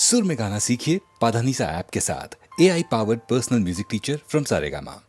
सुर में गाना सीखिए पाधानीसा ऐप के साथ। AI powered personal music teacher from Saregama.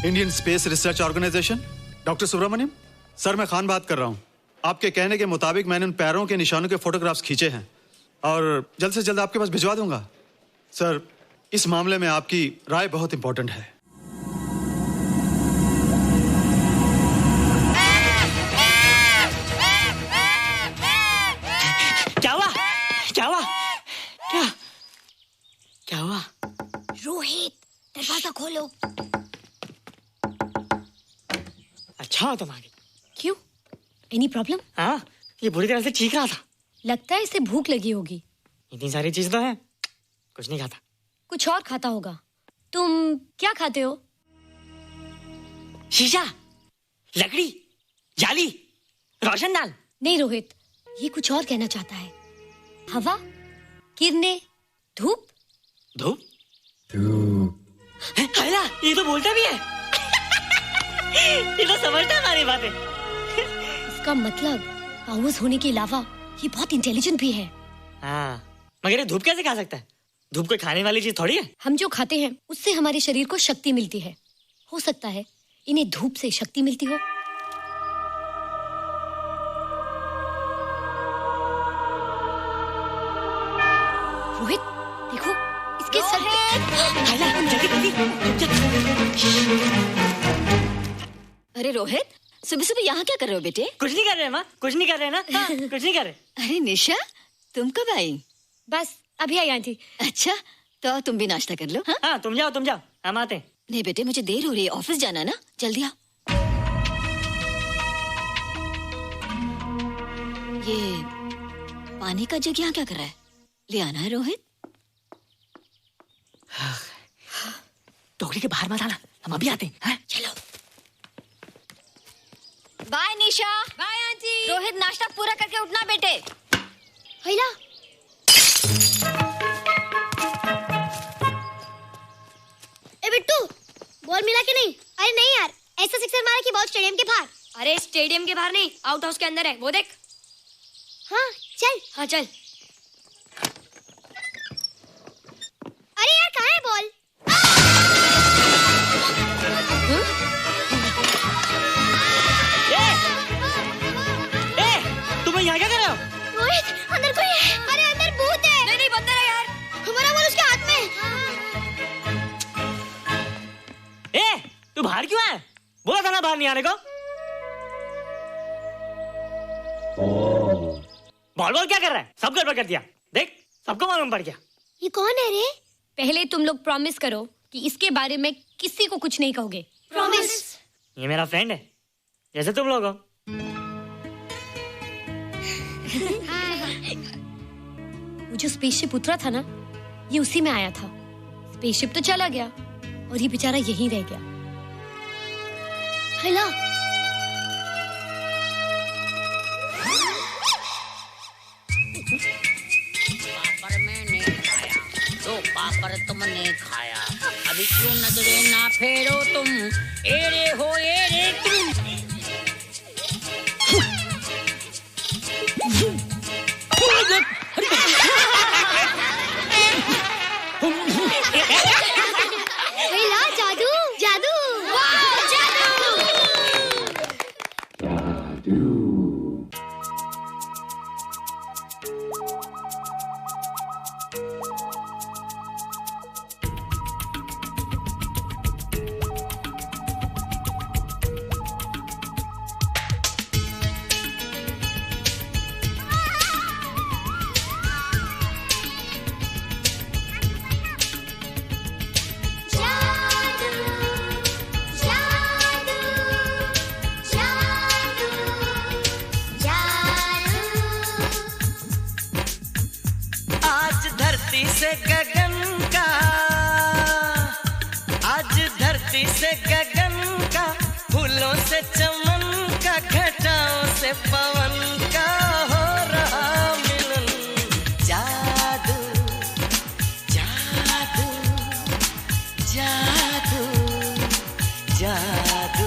Indian space research organisation. Doctor Subramaniam, sir मैं खान बात कर रहा हूँ। आपके कहने के मुताबिक मैंने उन पैरों के निशानों के फोटोग्राफ्स खींचे हैं और जल्द से जल्द आपके पास भिजवा दूंगा। सर, इस मामले में आपकी राय बहुत इंपॉर्टेंट है। क्या हुआ? क्या हुआ? क्या हुआ? रोहित, दरवाजा खोलो। अच्छा हो तुम आगे। क्यों? Any problem? हाँ, ये बुरी तरह से चीख रहा था। लगता है इसे भूख लगी होगी। इतनी सारी चीज तो है, कुछ नहीं खाता। कुछ और खाता होगा। तुम क्या खाते हो? शीशा, लकड़ी, जाली, रोशनदान। नहीं रोहित, ये कुछ और कहना चाहता है। हवा, किरणें, धूप। धूप? हैला, ये तो बोलता भी है। ये तो समझता है हमारी बातें। इसका मतलब पावर्स होने के अलावा ये बहुत इंटेलिजेंट भी है। हाँ, मगर ये धूप कैसे खा सकता है? धूप कोई खाने वाली चीज थोड़ी है। हम जो खाते हैं उससे हमारे शरीर को शक्ति मिलती है। हो सकता है इन्हें धूप से शक्ति मिलती हो। रोहित, देखो इसके सर पे। अरे रोहित, सुबह सुबह यहाँ क्या कर रहे हो बेटे? कुछ नहीं कर रहे माँ, कुछ नहीं कर रहे ना। हाँ, कुछ नहीं कर रहे। अरे निशा, तुम कब आई? बस अभी आई आंटी। अच्छा, तो तुम भी नाश्ता कर लो। हाँ, हाँ, तुम जाओ, हम आते हैं। नहीं बेटे, मुझे देर हो रही है, ऑफिस जाना ना, जल्दी आओ। ये पानी का जग यहाँ क्या कर रहा है? ले आना है रोहित। टोकरी के बाहर मत आना, हम अभी आते हैं। चलो। Bye Nisha. Bye aunty. Rohit, नाश्ता पूरा करके उठना बेटे। हैला, ए बिट्टू, बॉल मिला कि नहीं? अरे नहीं यार, ऐसा सिक्सर मारा कि बॉल स्टेडियम के बाहर। अरे स्टेडियम के बाहर नहीं, आउट हाउस के अंदर है, वो देख। हाँ चल। हाँ चल। अरे यार, कहाँ है बॉल? तुम यहाँ क्या कर रहे हो? रोहित, अंदर कोई है। अरे अंदर भूत है। नहीं नहीं, बंदर है यार। हमारा बॉल उसके हाथ में है। तू बाहर क्यों है? बोला था ना बाहर नहीं आने को। बॉल क्या कर रहा है? सब गड़बड़ कर दिया। देख, सबको मालूम पड़ गया। ये कौन है रे? पहले तुम लोग प्रॉमिस करो कि इसके बारे में किसी को कुछ नहीं कहोगे। प्रॉमिस। ये मेरा फ्रेंड है, जैसे तुम लोग हो। वो जो स्पेसशिप उतरा था ना, ये उसी में आया था। स्पेसशिप तो चला गया और ये बेचारा यहीं रह गया। हैला, पापड़ मैंने खाया, तो पापड़ तुमने खाया। अभी क्यों नजरे ना फेरो तुम, एरे हो एरे तुम। हैला, जादू जादू। वाह, जादू। से गगन का, आज धरती से गगन का, फूलों से चमन का, घटाओं से पवन का हो रहा मिलन। जादू जादू जादू जादू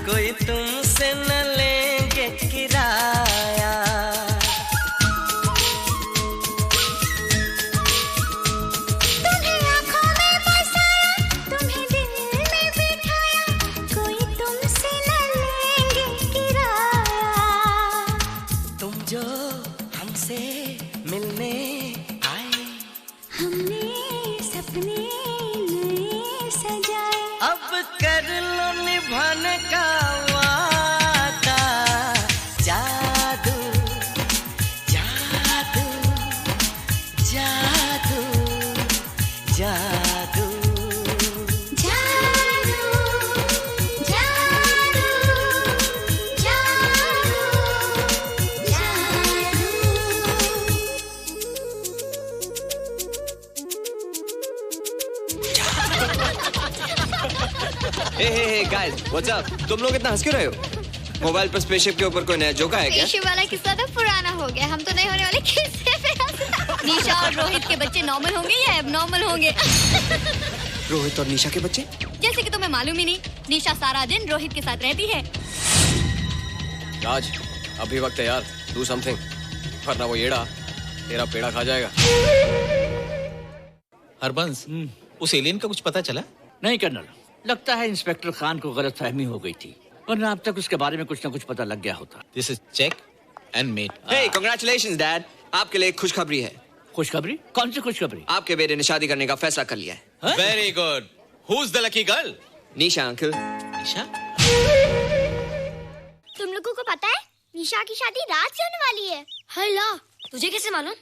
कोई तुमसे न लेंगे किराया। तुम्हें आँखों में बसाया, तुम्हें दिल में बिठाया, कोई तुमसे न लेंगे किराया। तुम जो हमसे मिलने आए, हमने सपने नए सजाए, अब कर लो निभाने का वादा। जादू जादू जादू जादू जादू जादू जादू हे गाइस व्हाट्स अप? तुम लोग इतना हंस क्यों रहे हो? मोबाइल पर स्पेसशिप के ऊपर कोई नया जोक है क्या? स्पेसशिप वाला किस्सा तो पुराना हो गया, हम तो नहीं होने वाले किस्से पे निशा और रोहित के बच्चे नॉर्मल होंगे या एबनॉर्मल होंगे? रोहित और निशा के बच्चे? जैसे कि तुम्हें मालूम ही नहीं, निशा सारा दिन रोहित के साथ रहती है। राज अभी वक्त है यार, डू समथिंग, वरना वो येड़ा तेरा पेड़ा खा जाएगा। हरबंस, उस एलियन का कुछ पता चला? नहीं कर्नल, लगता है इंस्पेक्टर खान को गलतफहमी हो गई थी, वरना अब तक उसके बारे में कुछ न कुछ पता लग गया होता। This is check and mate. Hey congratulations dad, आपके लिए एक खुशखबरी है। खुशखबरी? कौन सी खुशखबरी? आपके बेटे ने शादी करने का फैसला कर लिया है। Very good. Who is the lucky girl? Nisha uncle. Nisha? तुम लोगों को पता है निशा की शादी रात से होने वाली है। हल्ला, तुझे कैसे मालूम?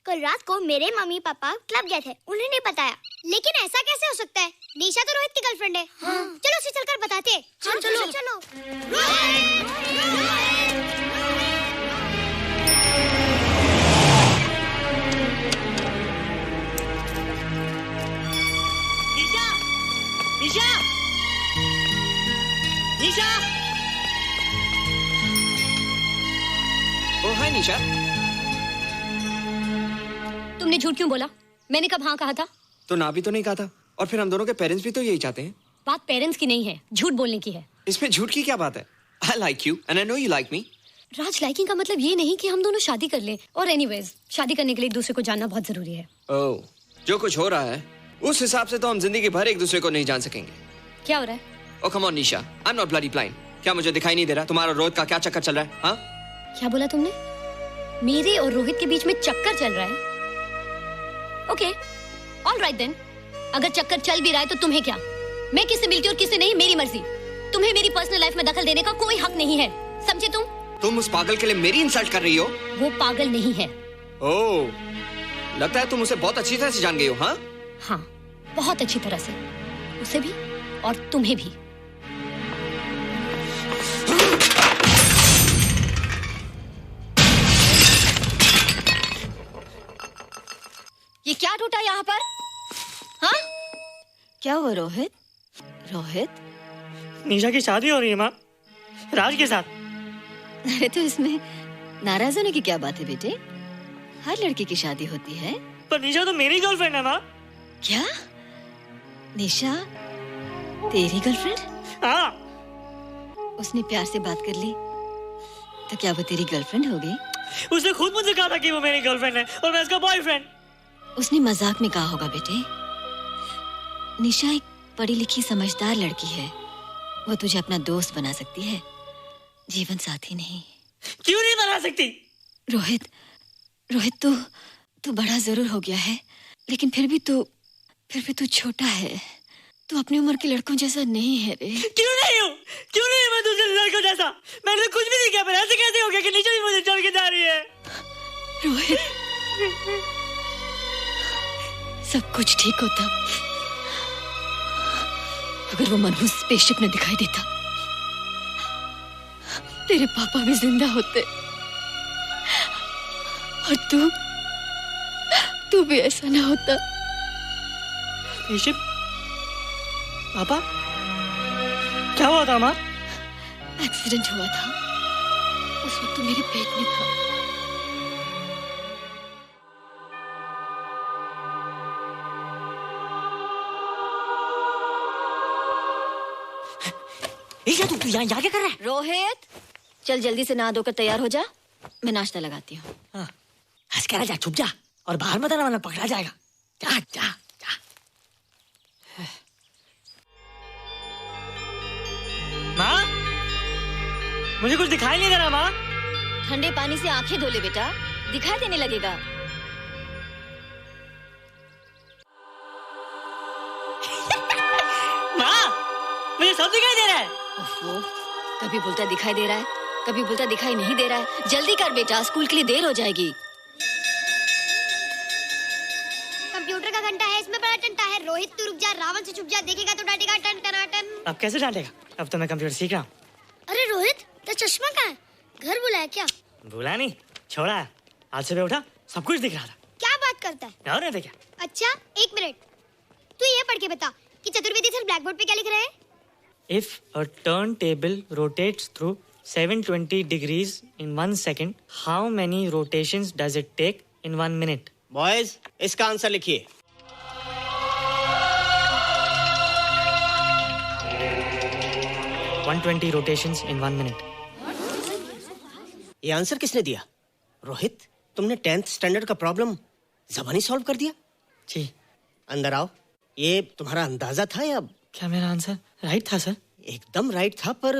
कल रात को मेरे मम्मी पापा क्लब गए थे, उन्हें नहीं बताया। लेकिन ऐसा कैसे हो सकता है? निशा तो रोहित की गर्लफ्रेंड है। हाँ। चलो उसे चलकर बताते हैं। चलो चलो। निशा, निशा, निशा। ओ हाय निशा। तुमने झूठ क्यों बोला? मैंने कब हाँ कहा था? तो ना भी तो नहीं कहा था, और फिर हम दोनों के पेरेंट्स भी तो यही चाहते हैं। बात पेरेंट्स की नहीं है, झूठ बोलने की है। इसमें झूठ की क्या बात है? I like you and I know you like me. Raj, liking का मतलब ये नहीं कि हम दोनों शादी कर लें। और एनीवेज, शादी करने के लिए एक दूसरे को जानना बहुत जरूरी है। ओह, जो कुछ हो रहा है उस हिसाब से तो हम जिंदगी भर एक दूसरे को नहीं जान सकेंगे। क्या हो रहा है? Oh come on Nisha, I'm not bloody blind. क्या मुझे दिखाई नहीं दे रहा तुम्हारा रोहित का क्या चक्कर चल रहा है? हाँ? क्या बोला तुमने? मेरे और रोहित के बीच में चक्कर चल रहा है? Okay, alright then. अगर चक्कर चल भी रहा है तो तुम्हें क्या? मैं किससे मिलती हूँ और किससे नहीं, मेरी मर्जी। तुम्हें मेरी पर्सनल लाइफ में दखल देने का कोई हक नहीं है, समझे तुम? तुम उस पागल के लिए मेरी इंसल्ट कर रही हो? वो पागल नहीं है। ओह, लगता है तुम उसे बहुत अच्छी तरह से जान गई हो। हाँ? हाँ, बहुत अच्छी तरह से, उसे भी और तुम्हें भी। ये क्या टूटा यहाँ पर? हाँ? क्या हुआ रोहित? रोहित? निशा की शादी हो रही है माँ, राज के साथ। अरे तो इसमें नाराज होने की क्या बात है बेटे? हर लड़की की शादी होती है। पर निशा तो मेरी गर्लफ्रेंड है माँ। क्या? निशा तेरी गर्लफ्रेंड? हाँ। उसने प्यार से बात कर ली तो क्या वो तेरी गर्लफ्रेंड हो गई? उसने खुद मुझे कहा था कि वो मेरी गर्लफ्रेंड है और मैं उसका बॉयफ्रेंड। उसने मजाक में कहा होगा बेटे। निशा एक पढ़ी लिखी समझदार लड़की है, वो तुझे अपना दोस्त बना सकती है, जीवन साथी नहीं। क्यों नहीं बना सकती? रोहित, रोहित तू बड़ा जरूर हो गया है, लेकिन फिर भी तू छोटा है। तू अपनी उम्र के लड़कों जैसा नहीं है रे। क्यों नहीं हूँ? क्यों नहीं मैं दूसरे लड़कों जैसा? मैंने तो कुछ भी नहीं किया, पर ऐसे कैसे हो गया कि निशा भी मुझे छोड़ के जा रही है? रोहित, सब कुछ ठीक होता अगर वो मनहूस स्पेसशिप न दिखाई देता। तेरे पापा भी जिंदा होते और तू भी ऐसा ना होता। स्पेसशिप? पापा? क्या हुआ था माँ? एक्सीडेंट हुआ था, उस वक्त तो मेरे पेट में था। निशा तू यहाँ क्या कर रहा है? रोहित, चल जल्दी से नहा धोकर तैयार हो जा, मैं नाश्ता लगाती हूँ। हंस कर जा, छुप जा और बाहर मत आना वरना पकड़ा जाएगा। जा जा जा। माँ, मुझे कुछ दिखाई नहीं दे रहा माँ। ठंडे पानी से आंखें धो ले बेटा, दिखाई देने लगेगा। माँ, मुझे सब दिखाई दे रहा है। ओहो, कभी बोलता दिखाई दे रहा है, कभी बोलता दिखाई नहीं दे रहा है। जल्दी कर बेटा, स्कूल के लिए देर हो जाएगी। कंप्यूटर का घंटा है, इसमें बड़ा टंटा है। रोहित तू रुक जा, रावण से छुप जा, देखेगा तो डांटेगा टन टनाटन। अब कैसे डांटेगा? अब तो मैं कंप्यूटर सीख रहा हूँ। अरे रोहित, तेरा चश्मा कहाँ है? घर बुलाया क्या? भूला नहीं, छोड़ा है। आज सुबह उठा, सब कुछ दिख रहा था। क्या बात करता है? और नहीं तो क्या? अच्छा, एक मिनट, तू ये पढ़ के बता कि चतुर्वेदी सर ब्लैक बोर्ड पे क्या लिख रहे हैं? If a turntable rotates through 720 degrees in 1 second, how many rotations does it take in 1 minute? Boys, इसका आंसर लिखिए। One 120 rotations in 1 minute. ये आंसर किसने दिया? रोहित, तुमने 10th स्टैंडर्ड का प्रॉब्लम ज़बानी सॉल्व कर दिया? जी। अंदर आओ। ये तुम्हारा अंदाजा था या? क्या मेरा आंसर राइट था सर? एकदम राइट था, पर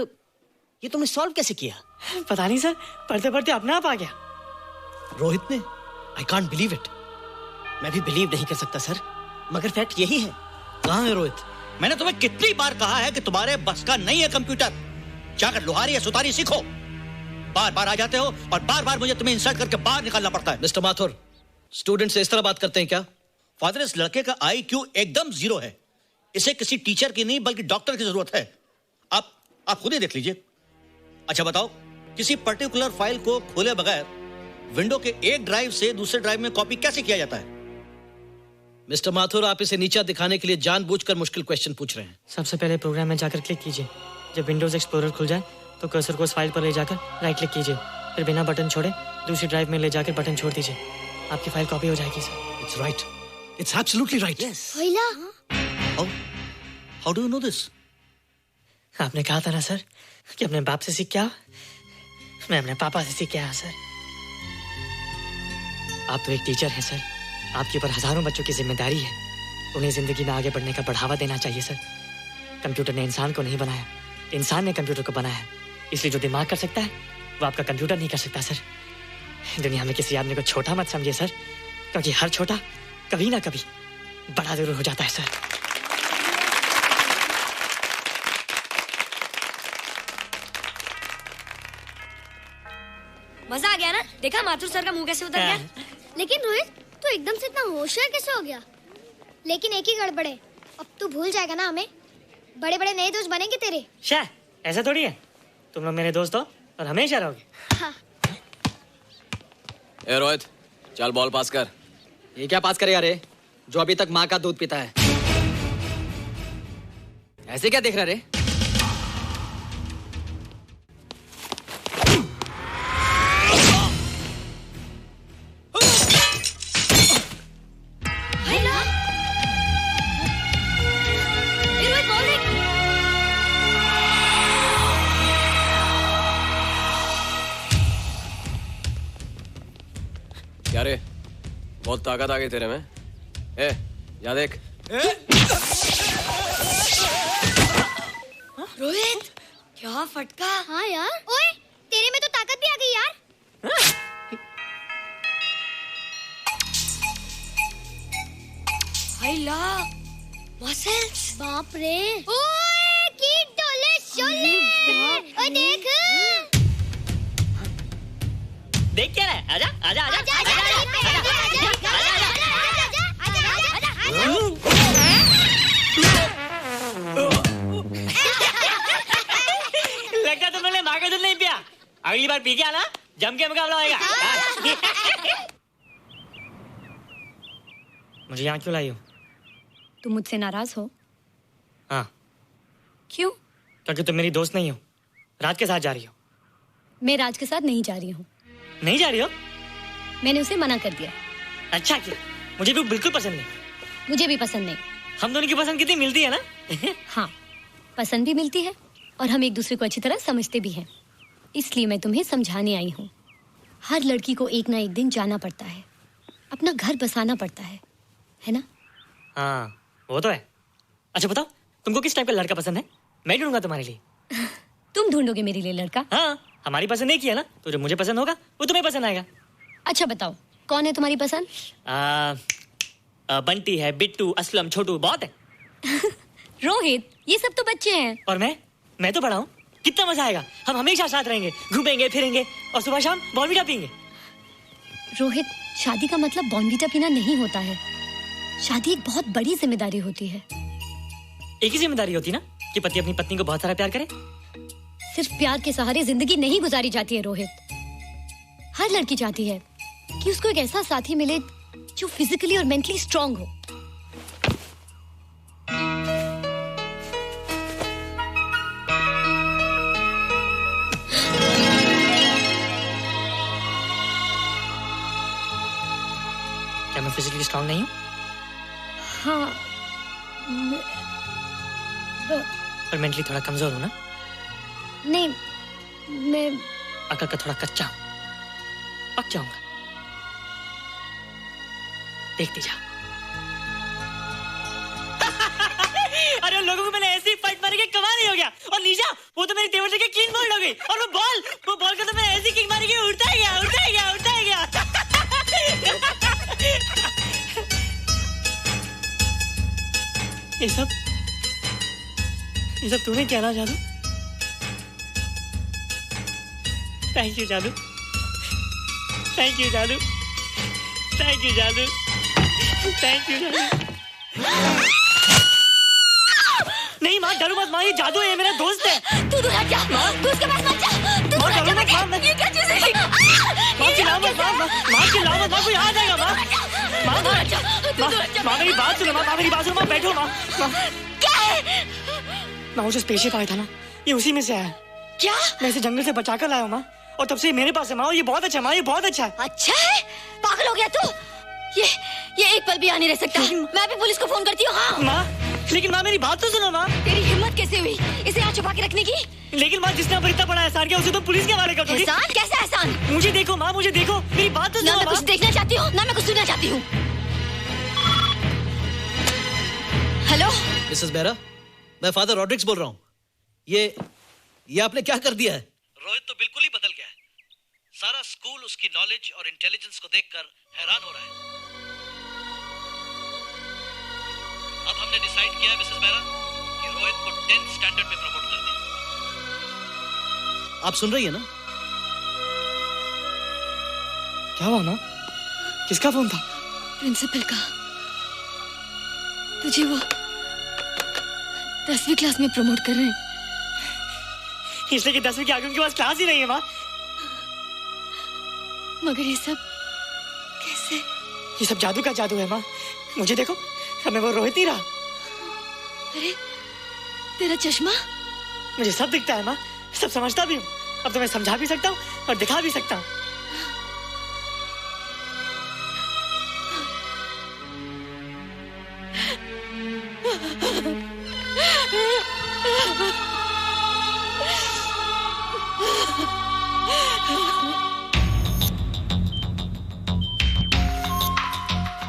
ये तुमने सॉल्व कैसे किया? पता नहीं सर, पढ़ते पढ़ते अपने आप आ गया। रोहित ने, आई कांट बिलीव इट। मैं भी बिलीव नहीं कर सकता सर, मगर फैक्ट यही है। कहाँ है रोहित? मैंने तुम्हें कितनी बार कहा है कि तुम्हारे बस का नहीं है कंप्यूटर। जाकर लोहारी या सुतारी सीखो। बार बार आ जाते हो और बार बार मुझे तुम्हें इंसल्ट करके बाहर निकालना पड़ता है। मिस्टर माथुर, स्टूडेंट से इस तरह बात करते हैं क्या? फादर, इस लड़के का IQ एकदम 0 है। इसे किसी टीचर की नहीं बल्कि डॉक्टर की जरूरत है। आप खुद ही देख लीजिए। अच्छा बताओ, किसी पर्टिकुलर फाइल को खोले बगैर विंडो के एक ड्राइव से दूसरे ड्राइव में कॉपी कैसे किया जाता है? मिस्टर माथुर, आप इसे नीचा दिखाने के लिए जानबूझकर मुश्किल क्वेश्चन पूछ रहे हैं। सबसे पहले प्रोग्राम में जाकर क्लिक कीजिए। जब विंडोज एक्सप्लोरर खुल जाए तो कर्सर को उस फाइल पर ले जाकर राइट क्लिक कीजिए। फिर बिना बटन छोड़े दूसरी ड्राइव में ले जाकर बटन छोड़ दीजिए। आपकी फाइल कॉपी हो जाएगी sir. It's right, it's absolutely right. How do you know this? आपने कहा था ना सर कि अपने बाप से सीख के आओ। मैं अपने पापा से सीख के आया सर। आप तो एक टीचर हैं सर, आपके ऊपर हजारों बच्चों की जिम्मेदारी है। उन्हें जिंदगी में आगे बढ़ने का बढ़ावा देना चाहिए सर। कंप्यूटर ने इंसान को नहीं बनाया, इंसान ने कंप्यूटर को बनाया। इसलिए जो दिमाग कर सकता है वो आपका कंप्यूटर नहीं कर सकता सर। दुनिया में किसी आदमी को छोटा मत समझिए सर, क्योंकि हर छोटा कभी ना कभी बड़ा जरूर हो जाता है सर। मजा आ गया ना? देखा माथुर सर का मुंह कैसे उतर गया? लेकिन रोहित, तू एकदम से इतना होशियार कैसे हो गया? लेकिन एक ही गड़बड़ है, अब तू भूल जाएगा ना हमें। बड़े बड़े नए दोस्त बनेंगे तेरे। शाह, ऐसा थोड़ी है। तुम लोग मेरे दोस्त हो और हमेशा रहोगे। हाँ। ए रोहित, चल बॉल पास कर। ये क्या पास करेगा रे, जो अभी तक माँ का दूध पीता है? ऐसे क्या देख रहा रे? क्या रे, बहुत ताकत आ गई तेरे में। ए, या देख। रोहित, क्या फटका। हाँ यार, ओए तेरे में तो ताकत भी आ गई यार। हाइला, मसल्स। बाप रे। ओए कीट डोले शोले। ओए देख। देख क्या रहा है? आजा आजा आजा आजा आजा लगता तुमने माँ का दूध नहीं पिया। अगली बार पी के आना, जम के मुकाबला होएगा। मुझे यहाँ क्यों लाई हो? तुम मुझसे नाराज हो? हाँ। क्यों? क्योंकि तुम मेरी दोस्त नहीं हो, राज के साथ जा रही हो। मैं राज के साथ नहीं जा रही हूँ। नहीं जा रही हो? मैंने उसे मना कर दिया। अच्छा किया, मुझे भी बिल्कुल पसंद नहीं। मुझे भी पसंद नहीं। हम दोनों की पसंद कितनी मिलती है ना? हाँ, पसंद भी मिलती है और हम एक दूसरे को अच्छी तरह समझते भी हैं। इसलिए मैं तुम्हें समझाने आई हूँ। हर लड़की को एक ना एक दिन जाना पड़ता है, अपना घर बसाना पड़ता है ना? हाँ वो तो है। अच्छा बताओ, तुमको किस टाइप का लड़का पसंद है? मैं ढूंढूंगा तुम्हारे लिए। तुम ढूंढोगे मेरे लिए लड़का? हाँ, हमारी पसंद नहीं किया ना, तो जो मुझे पसंद होगा वो तुम्हें पसंद आएगा। अच्छा बताओ, कौन है तुम्हारी पसंद? बंटी है, बिट्टू, असलम, छोटू, बहुत है। रोहित, ये सब तो बच्चे हैं। और मैं तो बड़ा हूँ। कितना मजा आएगा, हम हमेशा साथ रहेंगे, घूमेंगे फिरेंगे और सुबह शाम बॉर्नवीटा पीएंगे। रोहित, शादी का मतलब बॉर्नवीटा पीना नहीं होता है। शादी एक बहुत बड़ी जिम्मेदारी होती है। एक ही जिम्मेदारी होती ना कि पति अपनी पत्नी को बहुत सारा प्यार करे। सिर्फ प्यार के सहारे जिंदगी नहीं गुजारी जाती है रोहित। हर लड़की चाहती है कि उसको एक ऐसा साथी मिले जो फिजिकली और मेंटली स्ट्रांग हो। क्या मैं फिजिकली स्ट्रांग नहीं हूँ? हाँ, और मेंटली थोड़ा कमजोर हूँ ना? नहीं, मैं अकल का थोड़ा कच्चा हूँ, पक जाऊंगा। देखती जा। अरे उन लोगों को मैंने ऐसी फाइट मारी कि कमाल ही हो गया। और निशा, वो तो मेरी टेबल से क्लीन बोल्ड हो गई। और वो बॉल का तो मैंने ऐसी किक मारी कि उड़ता ही गया। ये सब तूने क्या ना जादू? थैंक यू जादू। नहीं माँ, डरो मत माँ, ये जादू है, मेरा दोस्त है। तू दूर हट जा, तू उसके पास मत जा। माँ डरो मत माँ, ये क्या चीज़ है? माँ चिल्लाओ मत माँ, कोई आ जाएगा माँ। माँ मेरी बात सुनो माँ, बैठो माँ। क्या है? माँ वो जो स्पेसशिप आया था ना, ये उसी में से आया। क्या? मैं इसे जंगल से बचाकर लाया हूँ माँ, और तब से ये मेरे पास है माँ। ये बहुत अच्छा है माँ, ये बहुत अच्छा है। अच्छा है? पागल हो गया तू? ये एक पल भी यहाँ नहीं रह सकता। मैं अभी पुलिस को फोन करती हूँ। हाँ माँ, लेकिन माँ मेरी बात तो सुनो माँ। तेरी हिम्मत कैसे हुई इसे यहाँ छुपा के रखने की? लेकिन माँ, जिसने इतना बड़ा एहसान किया उसे तो पुलिस के हवाले कर दोगी। एहसान? कैसा एहसान? मुझे देखो माँ, मुझे देखो, मेरी बात तो सुनो। ना मैं कुछ देखना चाहती हूँ, ना मैं कुछ सुनना चाहती हूँ। हेलो मिसेस बेरा, मैं फादर रॉड्रिक्स बोल रहा हूँ। ये आपने क्या कर दिया है? रोहित तो बिल्कुल ही बदल गया है। सारा स्कूल उसकी नॉलेज और इंटेलिजेंस को देखकर हैरान हो रहा है। अब हमने डिसाइड किया मिसेस बेरा कि रोहित को 10th स्टैंडर्ड में प्रमोट कर दें। आप सुन रही है ना? क्या हुआ माँ? किसका फोन था? प्रिंसिपल का। तुझे वो 10वीं क्लास में प्रमोट कर रहे हैं। इसलिए कि 10वीं के आगे उनके पास क्लास ही नहीं है माँ। मगर ये सब कैसे? ये सब जादू का जादू है माँ। मुझे देखो, हमें वो रोहित ही रहा। अरे तेरा चश्मा? मुझे सब दिखता है माँ, सब समझता भी हूँ। अब तो मैं समझा भी सकता हूँ और दिखा भी सकता हूँ।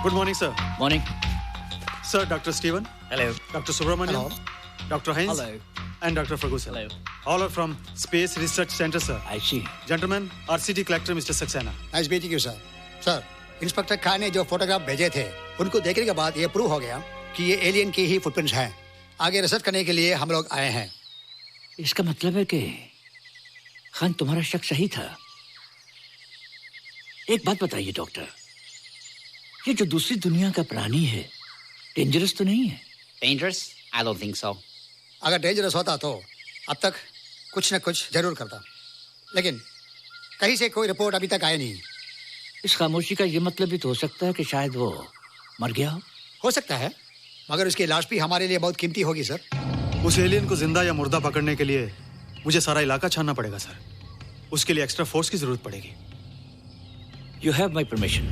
Good morning, sir. Morning. Sir, Dr. Stephen. Hello. Dr. Subramaniam. Hello. Dr. Heinz. Hello. And Dr. Ferguson. Hello. All are from Space Research Center, sir. I see. Gentlemen, RCT collector Mr. Saxena. Nice meeting you sir. Sir, inspector Khan ने जो photograph भेजे थे उनको देखने के बाद ये prove हो गया कि ये एलियन की ही फुटप्रिंट्स हैं। आगे रिसर्च करने के लिए हम लोग आए हैं। इसका मतलब है कि खान तुम्हारा शक सही था। एक बात बताइए डॉक्टर, ये जो दूसरी दुनिया का प्राणी है डेंजरस तो नहीं है? Dangerous? I don't think so. अगर डेंजरस होता तो अब तक कुछ न कुछ जरूर करता, लेकिन कहीं से कोई रिपोर्ट अभी तक आई नहीं। इस खामोशी का ये मतलब भी तो हो सकता है कि शायद वो मर गया हो सकता है, मगर उसकी लाश भी हमारे लिए बहुत कीमती होगी सर। उस एलियन को जिंदा या मुर्दा पकड़ने के लिए मुझे सारा इलाका छानना पड़ेगा सर। उसके लिए एक्स्ट्रा फोर्स की जरूरत पड़ेगी। You have my permission.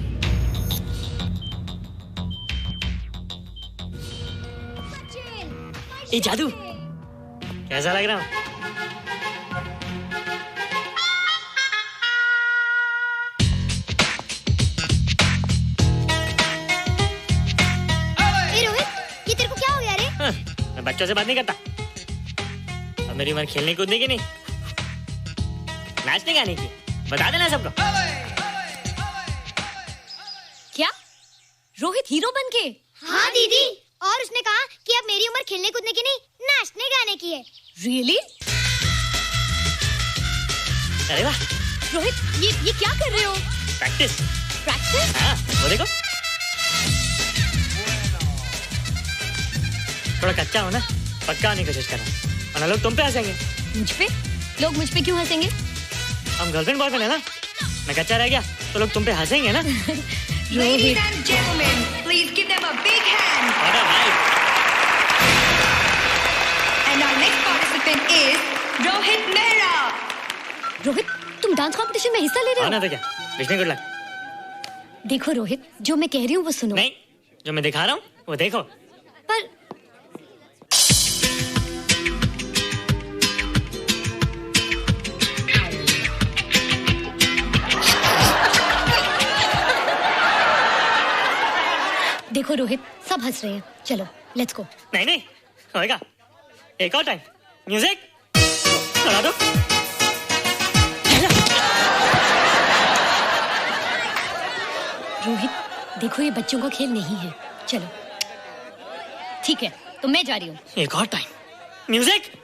ये जादू कैसा लग रहा हूँ? बच्चों से बात नहीं करता। अब मेरी उम्र खेलने कूदने की नहीं, नाचने गाने की। बता देना सबको। क्या रोहित हीरो बन के? हाँ दीदी, और उसने कहा कि अब मेरी उम्र खेलने कूदने की नहीं, नाचने गाने की है। रियली? अरे वाह रोहित, ये क्या कर रहे हो? प्रैक्टिस। प्रैक्टिस? हाँ, वो देखो। थोड़ा कच्चा हो ना, पक्का होने की कोशिश करना, वरना लोग तुम पे हंसेंगे। मुझ पे? लोग मुझ पे क्यों हंसेंगे? हम गर्लफ्रेंड बॉयफ्रेंड है ना, मैं कच्चा रह गया तो लोग तुम पे हंसेंगे ना। Ladies and gentlemen, please give them a big hand. What a vibe. And our next participant is Rohit Mehra. Rohit, तुम डांस कंपटीशन में हिस्सा ले रहे हो? ना तो क्या, विश मी गुड लक। देखो रोहित, जो मैं कह रही हूँ वो सुनो। नहीं, जो मैं दिखा रहा हूँ वो देखो। पर देखो रोहित, सब हंस रहे हैं। चलो लेट्स गो। नहीं नहीं होएगा, एक और टाइम। म्यूजिक चला दो। रोहित देखो, ये बच्चों का खेल नहीं है। चलो ठीक है, तो मैं जा रही हूँ। एक और time. Music.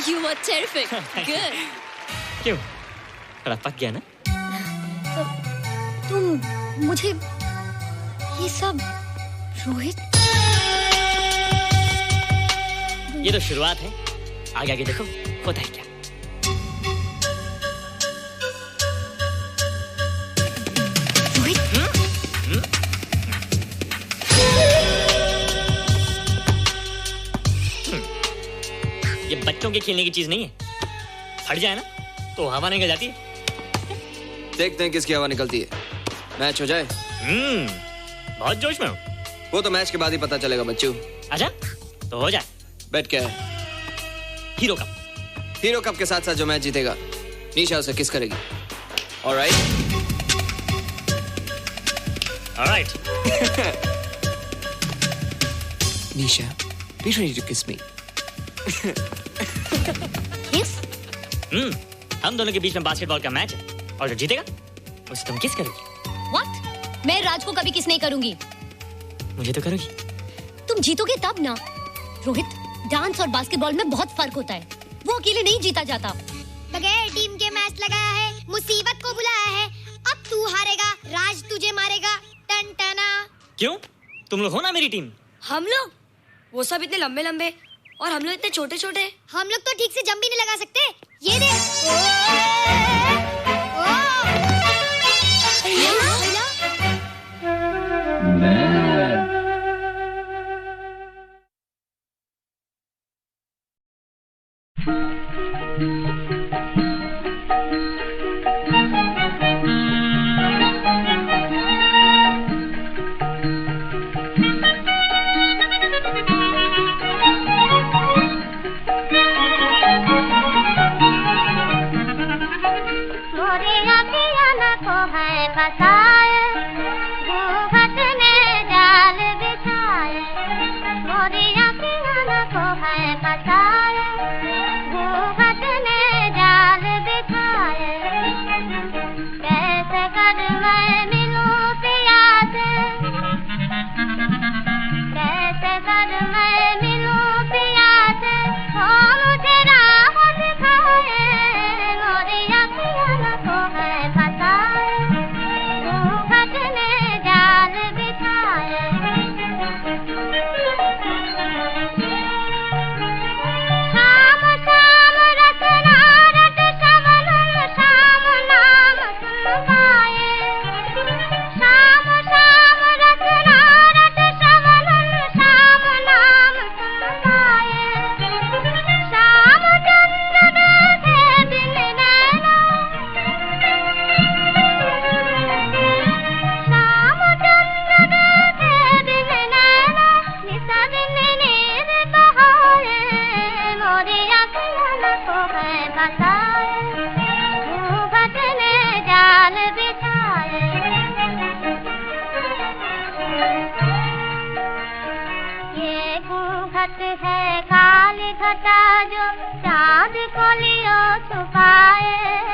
You were terrific. Good. क्यों? थोड़ा पक गया ना? तुम मुझे ये सब रोहित, ये तो शुरुआत है, आगे आगे देखो होता है क्या। ये बच्चों के खेलने की चीज नहीं है, फट जाए ना तो हवा निकल जाती है। देखते हैं किसकी हवा निकलती है। मैच हो जाए। बहुत जोश में हूँ। वो तो मैच के बाद ही पता चलेगा बच्चू। अच्छा तो हो जाए। बेट क्या है? Hero cup. हीरो कप के साथ साथ जो मैच जीतेगा निशा उसे किस करेगी। Alright. Alright. Nisha, be ready to kiss me. किस? हम दोनों के बीच में बास्केटबॉल का मैच है और जो जीतेगा उसे तुम किस करोगी। What? मैं राज को कभी किस नहीं करूंगी। मुझे तो करोगी। तुम जीतोगे तब ना। रोहित, डांस और बास्केटबॉल में बहुत फर्क होता है। वो अकेले नहीं जीता जाता। बगैर टीम के मैच लगाया है, मुसीबत को बुलाया है। अब तू हारेगा, राज तुझे मारेगा। टन टना। क्यों? तुम लोग हो ना मेरी टीम। हम लोग? वो सब इतने लंबे लंबे और हम लोग इतने छोटे छोटे। हम लोग तो ठीक से जंप भी नहीं लगा सकते। ये देख। है काली घटा जो चांद को लियो छुपाए।